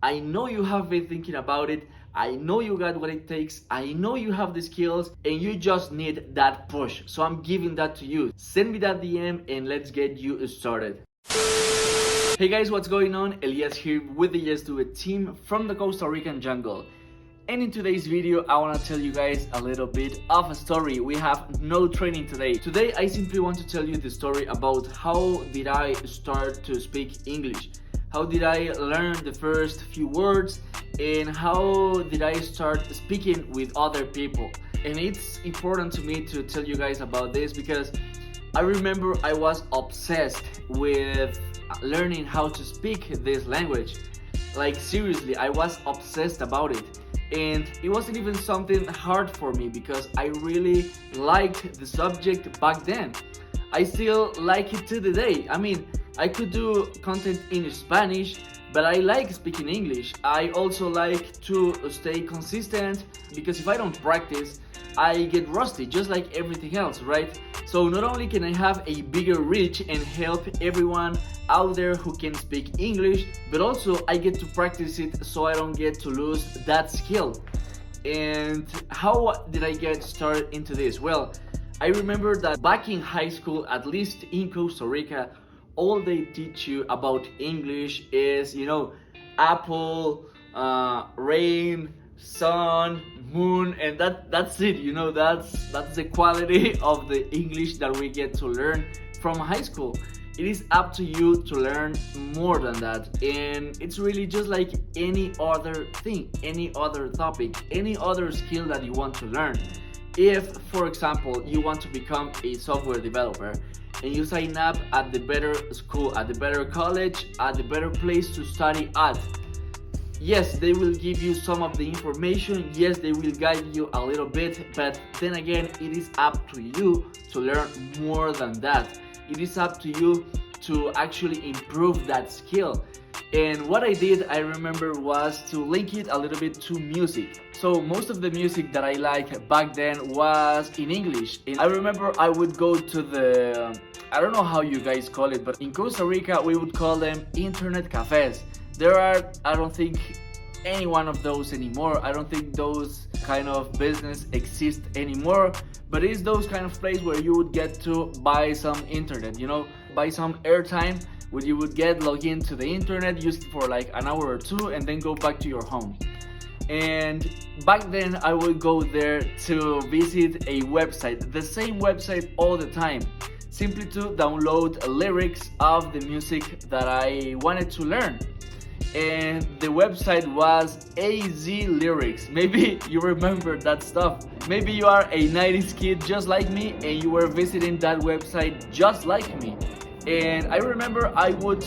I know you have been thinking about it. I know you got what it takes. I know you have the skills and you just need that push. So I'm giving that to you. Send me that DM and let's get you started. Hey guys, what's going on? Elias here with the Yes Do It team from the Costa Rican jungle. And in today's video, I want to tell you guys a little bit of a story. We have no training today. Today, I simply want to tell you the story about how did I start to speak English. How did I learn the first few words and how did I start speaking with other people. And it's important to me to tell you guys about this because I remember I was obsessed with learning how to speak this language. Like seriously, I was obsessed about it. And it wasn't even something hard for me because I really liked the subject back then. I still like it to the day. I mean, I could do content in Spanish, but I like speaking English. I also like to stay consistent because if I don't practice, I get rusty just like everything else, right? So not only can I have a bigger reach and help everyone out there who can speak English, but also I get to practice it so I don't get to lose that skill. And how did I get started into this? Well, I remember that back in high school, at least in Costa Rica, all they teach you about English is, apple, rain, sun, moon, and that's it. That's the quality of the English that we get to learn from high school. It is up to you to learn more than that, and it's really just like any other thing, any other topic, any other skill that you want to learn. If, for example, you want to become a software developer and you sign up at the better school, at the better college, at the better place to study at, yes, they will give you some of the information, yes, they will guide you a little bit, but then again, it is up to you to learn more than that. It is up to you to actually improve that skill. And what I did, I remember, was to link it a little bit to music. So most of the music that I liked back then was in English. And I remember I would go to the, I don't know how you guys call it, but in Costa Rica we would call them internet cafes. There are, I don't think, any one of those anymore. I don't think those kind of business exist anymore, but it's those kind of place where you would get to buy some internet, buy some airtime, where you would get log into the internet, use it for like an hour or two, and then go back to your home. And back then I would go there to visit a website, the same website all the time, simply to download lyrics of the music that I wanted to learn. And the website was AZ Lyrics. Maybe you remember that stuff. Maybe you are a 90s kid just like me and you were visiting that website just like me. And I remember I would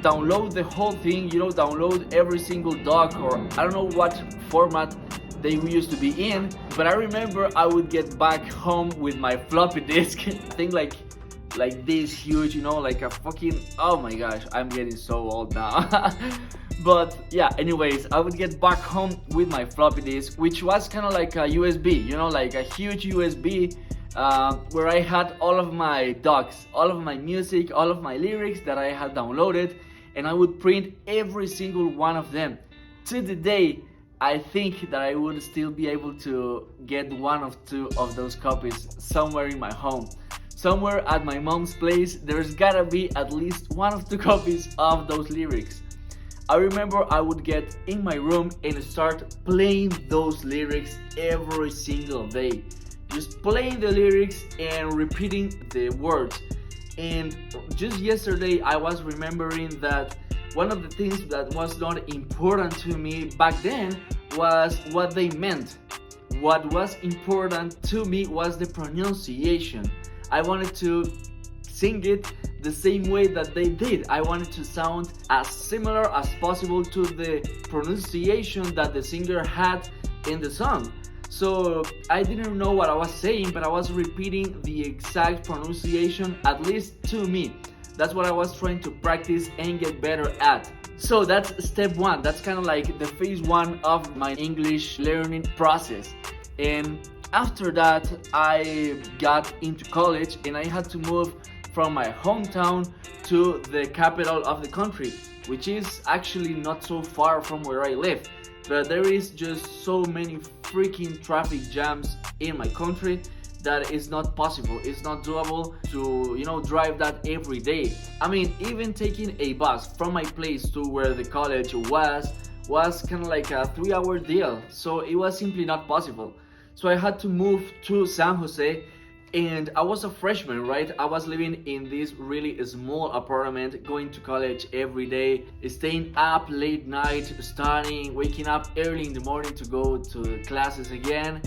download the whole thing, download every single doc, or I don't know what format they used to be in, but I remember I would get back home with my floppy disk, thing like this huge, like a fucking, oh my gosh, I'm getting so old now. But yeah, anyways, I would get back home with my floppy disk, which was kind of like a USB, like a huge USB, where I had all of my docs, all of my music, all of my lyrics that I had downloaded, and I would print every single one of them. To the day, I think that I would still be able to get one of two of those copies somewhere in my home. Somewhere at my mom's place, there's gotta be at least one of two copies of those lyrics. I remember I would get in my room and start playing those lyrics every single day. Just playing the lyrics and repeating the words. And just yesterday I was remembering that one of the things that was not important to me back then was what they meant. What was important to me was the pronunciation. I wanted to sing it the same way that they did. I wanted to sound as similar as possible to the pronunciation that the singer had in the song. So I didn't know what I was saying, but I was repeating the exact pronunciation, at least to me. That's what I was trying to practice and get better at. So that's step one. That's kind of like the phase one of my English learning process. And after that, I got into college and I had to move from my hometown to the capital of the country. which is actually not so far from where I live. But there is just so many freaking traffic jams in my country that is not possible. It's not doable to, drive that every day. I mean, even taking a bus from my place to where the college was kind of like a 3-hour deal. So it was simply not possible. So I had to move to San Jose, and I was a freshman, right? I was living in this really small apartment, going to college every day, staying up late night, studying, waking up early in the morning to go to classes again.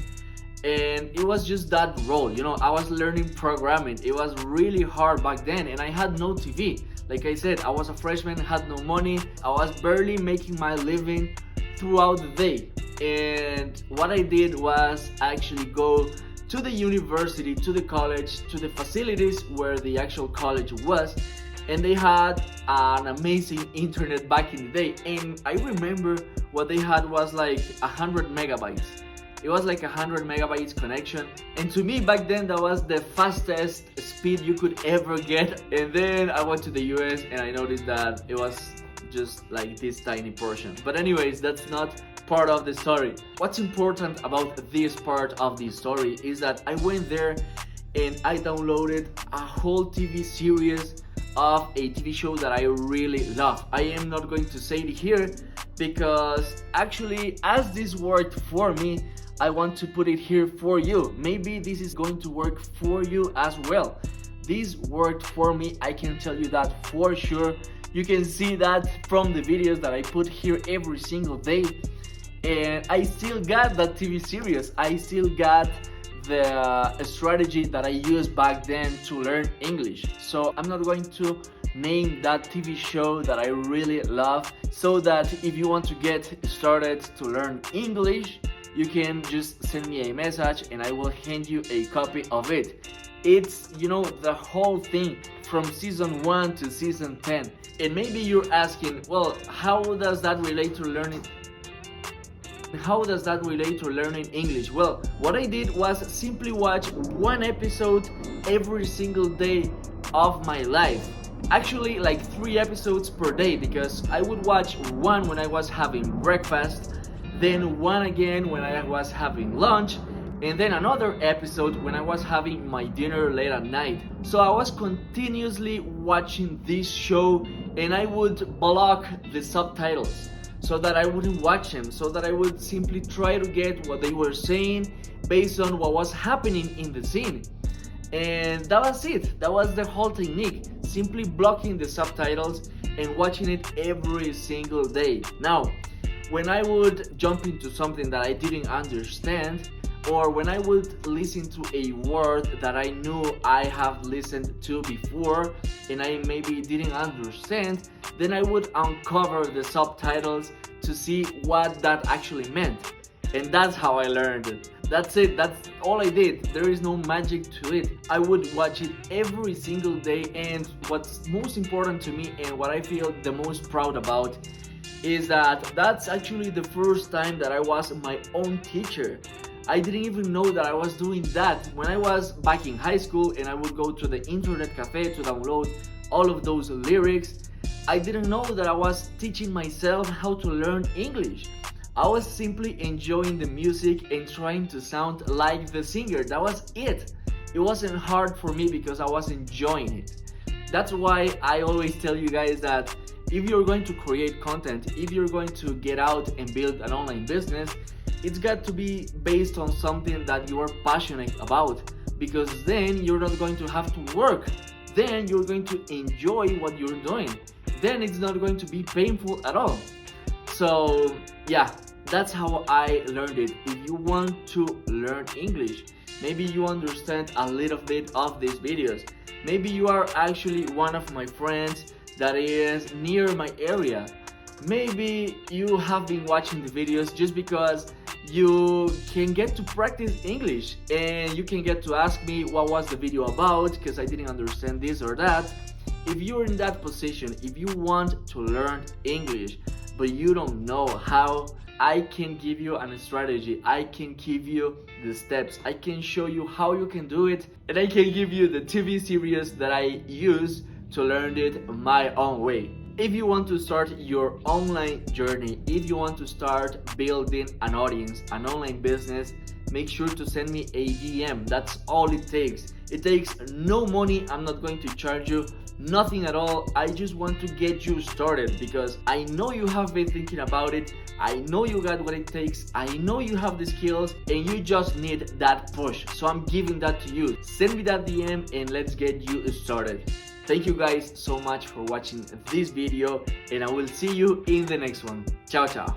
And it was just that role, I was learning programming. It was really hard back then, and I had no TV. Like I said, I was a freshman, had no money. I was barely making my living throughout the day. And what I did was actually go to the university, to the college, to the facilities where the actual college was, and they had an amazing internet back in the day. And I remember what they had was like 100 megabytes. It was like 100 megabytes connection, and to me back then that was the fastest speed you could ever get. And then I went to the US and I noticed that it was just like this tiny portion. But anyways, that's not part of the story. What's important about this part of the story is that I went there and I downloaded a whole TV series of a TV show that I really love. I am not going to say it here because actually, as this worked for me, I want to put it here for you. Maybe this is going to work for you as well. This worked for me, I can tell you that for sure. You can see that from the videos that I put here every single day. And I still got that TV series. I still got the strategy that I used back then to learn English. So I'm not going to name that TV show that I really love, so that if you want to get started to learn English, you can just send me a message and I will hand you a copy of it. It's, the whole thing from season 1 to season 10. And maybe you're asking, well, how does that relate to learning? How does that relate to learning English? Well, what I did was simply watch one episode every single day of my life. Actually, like 3 episodes per day, because I would watch one when I was having breakfast, then one again when I was having lunch, and then another episode when I was having my dinner late at night. So I was continuously watching this show, and I would block the subtitles so that I wouldn't watch them, so that I would simply try to get what they were saying based on what was happening in the scene. And that was it. That was the whole technique. Simply blocking the subtitles and watching it every single day. Now, when I would jump into something that I didn't understand, or when I would listen to a word that I knew I have listened to before and I maybe didn't understand, then I would uncover the subtitles to see what that actually meant. And that's how I learned it. That's it. That's all I did. There is no magic to it. I would watch it every single day, and what's most important to me and what I feel the most proud about is that that's actually the first time that I was my own teacher. I didn't even know that I was doing that when I was back in high school and I would go to the internet cafe to download all of those lyrics. I didn't know that I was teaching myself how to learn English. I was simply enjoying the music and trying to sound like the singer. That was it. It wasn't hard for me because I was enjoying it. That's why I always tell you guys that if you're going to create content, if you're going to get out and build an online business, it's got to be based on something that you are passionate about, because then you're not going to have to work. Then you're going to enjoy what you're doing. Then it's not going to be painful at all. So yeah, that's how I learned it. If you want to learn English, maybe you understand a little bit of these videos. Maybe you are actually one of my friends that is near my area. Maybe you have been watching the videos just because you can get to practice English and you can get to ask me what was the video about because I didn't understand this or that. If you're in that position, if you want to learn English but you don't know how, I can give you a strategy. I can give you the steps. I can show you how you can do it, and I can give you the TV series that I use to learn it my own way. If you want to start your online journey, if you want to start building an audience, an online business, make sure to send me a DM. That's all it takes. It takes no money. I'm not going to charge you nothing at all. I just want to get you started because I know you have been thinking about it. I know you got what it takes. I know you have the skills and you just need that push. So I'm giving that to you. Send me that DM and let's get you started. Thank you guys so much for watching this video and I will see you in the next one. Ciao, ciao.